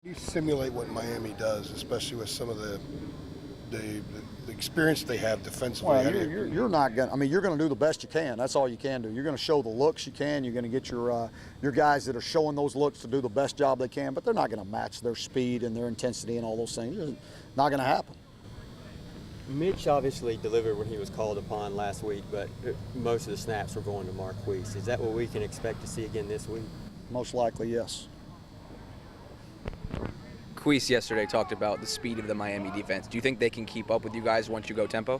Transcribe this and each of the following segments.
You simulate what Miami does, especially with some of the experience they have defensively. Well, you're not going to, I mean, you're going to do the best you can. That's all you can do. You're going to show the looks you can. You're going to get your guys that are showing those looks to do the best job they can, but they're not going to match their speed and their intensity and all those things. It's not going to happen. Mitch obviously delivered when he was called upon last week, but most of the snaps were going to Marquise. Is that what we can expect to see again this week? Most likely, yes. Queese yesterday talked about the speed of the Miami defense. Do you think they can keep up with you guys once you go tempo?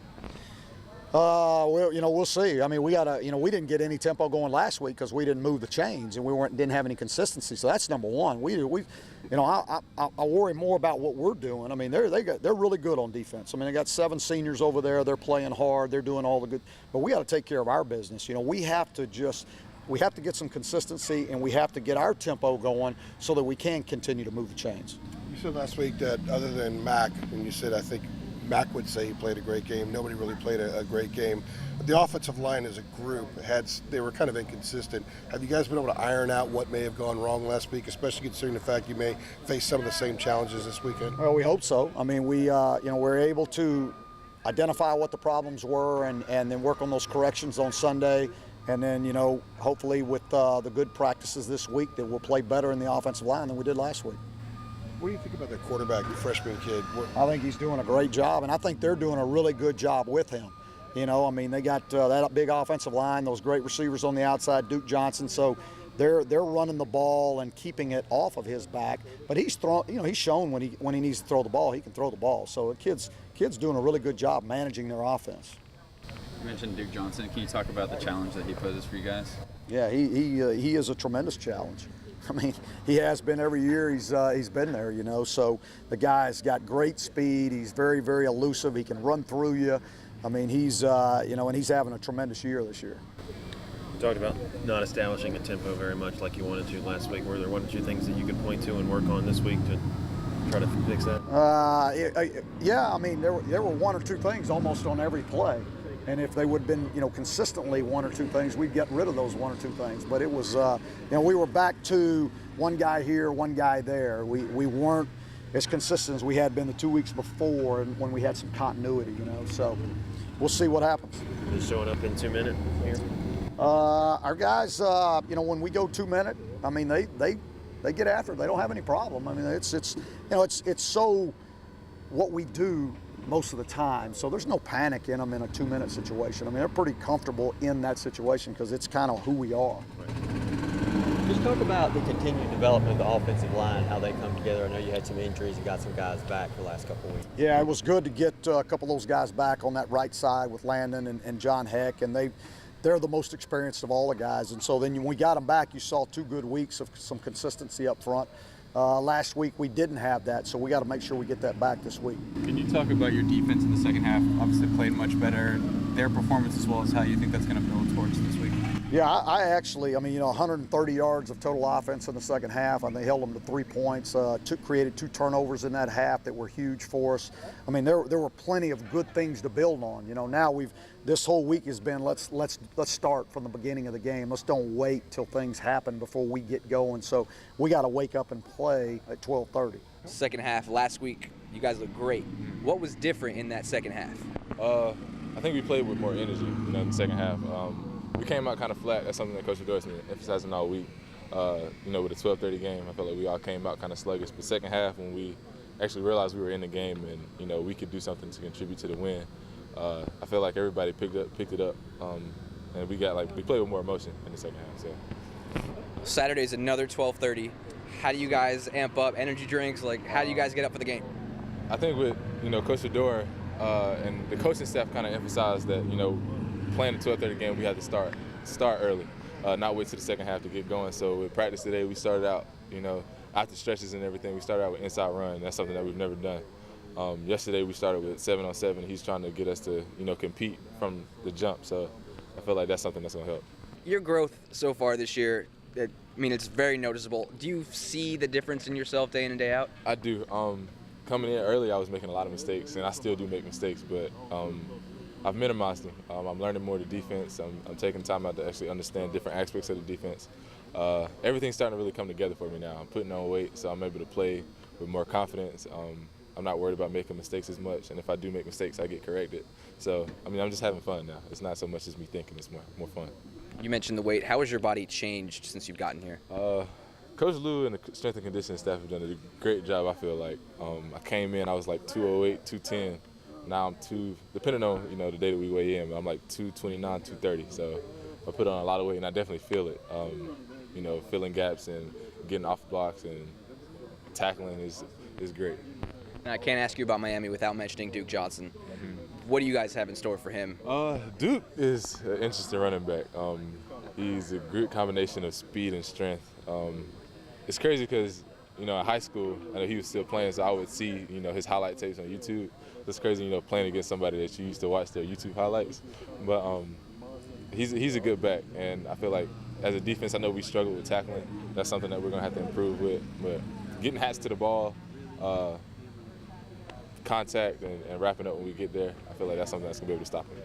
Well, we'll see. I mean, we didn't get any tempo going last week because we didn't move the chains and didn't have any consistency. So that's number one. I worry more about what we're doing. I mean, they're really good on defense. I mean, they got 7 seniors over there. They're playing hard. They're doing all the good. But we got to take care of our business. We have to get some consistency and we have to get our tempo going so that we can continue to move the chains. You said last week that other than Mac, and you said I think Mac would say he played a great game. Nobody really played a great game. But the offensive line as a group they were kind of inconsistent. Have you guys been able to iron out what may have gone wrong last week, especially considering the fact you may face some of the same challenges this weekend? Well, we hope so. I mean, we're able to identify what the problems were and then work on those corrections on Sunday. And then, hopefully with the good practices this week that we'll play better in the offensive line than we did last week. What do you think about the quarterback, the freshman kid? I think he's doing a great job, and I think they're doing a really good job with him. I mean, they got that big offensive line, those great receivers on the outside, Duke Johnson. So they're running the ball and keeping it off of his back. But he's shown when he needs to throw the ball, he can throw the ball. So the kid's doing a really good job managing their offense. You mentioned Duke Johnson. Can you talk about the challenge that he poses for you guys? Yeah, he is a tremendous challenge. I mean, he has been every year he's been there, So the guy's got great speed. He's very, very elusive. He can run through you. I mean, he's and he's having a tremendous year this year. You talked about not establishing a tempo very much like you wanted to last week. Were there 1 or 2 things that you could point to and work on this week to try to fix that? Yeah, I mean, there were 1 or 2 things almost on every play. And if they would have been, consistently 1 or 2 things, we'd get rid of those 1 or 2 things. But it was, we were back to one guy here, one guy there. We weren't as consistent as we had been the 2 weeks before and when we had some continuity, So we'll see what happens. Just showing up in 2-minute here? Our guys, when we go 2-minute, I mean, they get after it. They don't have any problem. I mean, it's so what we do most of the time, so there's no panic in them in a 2-minute situation. I mean, they're pretty comfortable in that situation because it's kind of who we are. Just talk about the continued development of the offensive line, how they come together. I know you had some injuries and got some guys back the last couple of weeks. Yeah, it was good to get a couple of those guys back on that right side with Landon and John Heck, and they're the most experienced of all the guys. And so then when we got them back, you saw 2 good weeks of some consistency up front. Last week we didn't have that, so we got to make sure we get that back this week. Can you talk about your defense in the second half? Obviously played much better. Their performance as well as how you think that's going to build towards this week. Yeah, I actually, 130 yards of total offense in the second half, and they held them to 3 points. Created 2 turnovers in that half that were huge for us. I mean, there were plenty of good things to build on. Now this whole week has been let's start from the beginning of the game. Let's don't wait till things happen before we get going. So we got to wake up and play at 12:30. Second half last week, you guys looked great. What was different in that second half? I think we played with more energy in the second half. We came out kind of flat. That's something that Coach Fedora has been emphasizing all week. With a 12:30 game, I felt like we all came out kind of sluggish. But second half, when we actually realized we were in the game and we could do something to contribute to the win, I feel like everybody picked it up, and we played with more emotion in the second half. So Saturday's another 12:30. How do you guys amp up? Energy drinks? How do you guys get up for the game? I think with Coach Fedora and the coaching staff kind of emphasized that playing the 12:30 game, we had to start early, not wait till the second half to get going. So with practice today, we started out, after stretches and everything, we started out with inside run. That's something that we've never done. Yesterday we started with 7-on-7. He's trying to get us to, compete from the jump. So I feel like that's something that's going to help. Your growth so far this year, it's very noticeable. Do you see the difference in yourself day in and day out? I do. Coming in early, I was making a lot of mistakes, and I still do make mistakes, but I've minimized them. I'm learning more of the defense. I'm taking time out to actually understand different aspects of the defense. everything's starting to really come together for me now. I'm putting on weight, so I'm able to play with more confidence. I'm not worried about making mistakes as much, and if I do make mistakes, I get corrected. So, I mean, I'm just having fun now. It's not so much as me thinking, it's more fun. You mentioned the weight. How has your body changed since you've gotten here? Coach Lou and the strength and conditioning staff have done a great job, I feel like. I came in, I was like 208, 210. Now I'm depending on, the day that we weigh in, but I'm like 229, 230. So I put on a lot of weight, and I definitely feel it. Filling gaps and getting off the blocks and tackling is great. And I can't ask you about Miami without mentioning Duke Johnson. What do you guys have in store for him? Duke is an interesting running back. He's a great combination of speed and strength. It's crazy because, in high school, I know he was still playing, so I would see, his highlight tapes on YouTube. It's crazy, playing against somebody that you used to watch their YouTube highlights. But he's a good back, and I feel like as a defense, I know we struggle with tackling. That's something that we're going to have to improve with. But getting hats to the ball, contact, and wrapping up when we get there, I feel like that's something that's going to be able to stop him.